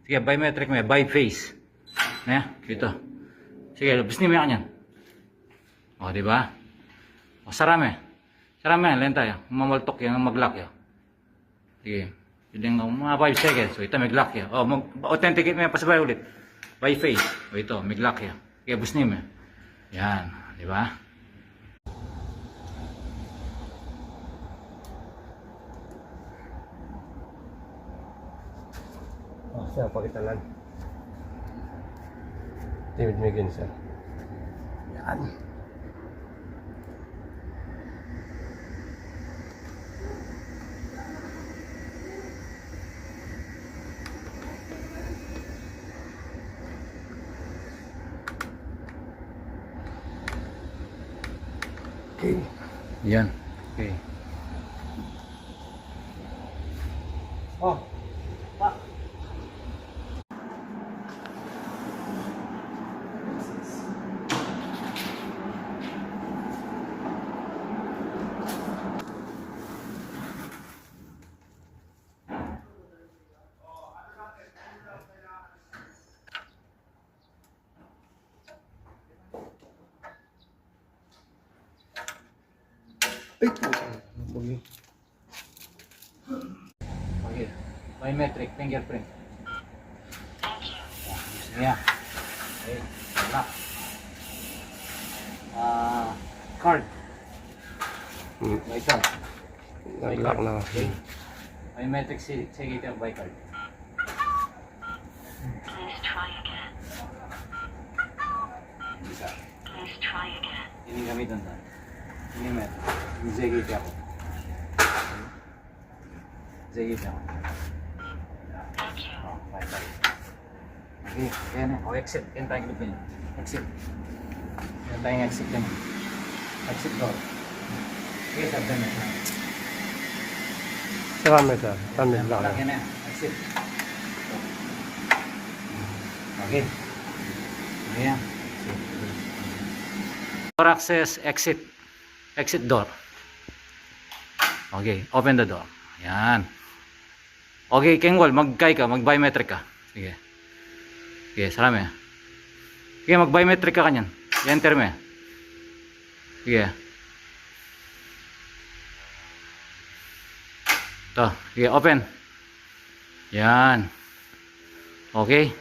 Sige, biometric mo, by face. Na, dito. Sige, bisni mo yan. O, di ba? O, sarami. Sarami yan, lenta yan. Mamaltok yan, mag-lock yan. Sige. Yung mga 5 seconds. So, ito, mag-lock yan. O, authenticate mo yan, pasabay ulit. By face. O, ito, mag-lock yan. Sige, bisni mo. Yan, di ba? Oh, sir, pakita lang. Timid Megan, sir. Yan. Okay. Yan. Okay. Oh. Pa. Ay, okay. Okay. Biometric fingerprint. Yeah. Okay. Lock. Card. By card. Nag-lock na. Okay. Biometric signature by card. Please try again. Isa. Please try again. Ini gamitan na. Ini met. Zigit ako. Zigit ako. Thank you. Oh, bye. Okay, yan na. O, exit. Yan tayong lupin. Exit. Yan tayong exit yan. Exit door. Okay, sabi na. Sarami, sir. Sarami lang. Yan na. Exit. Okay. Ayan. Door access, exit. Exit door. Okay, open the door. Ayan. Okay, Kengwal, mag-kay ka, mag-biometric ka. Sige. Sige, sarami. Sige, mag-biometric ka kanyan. I-enter mo. Sige. Ito, sige, open. Yan. Okay.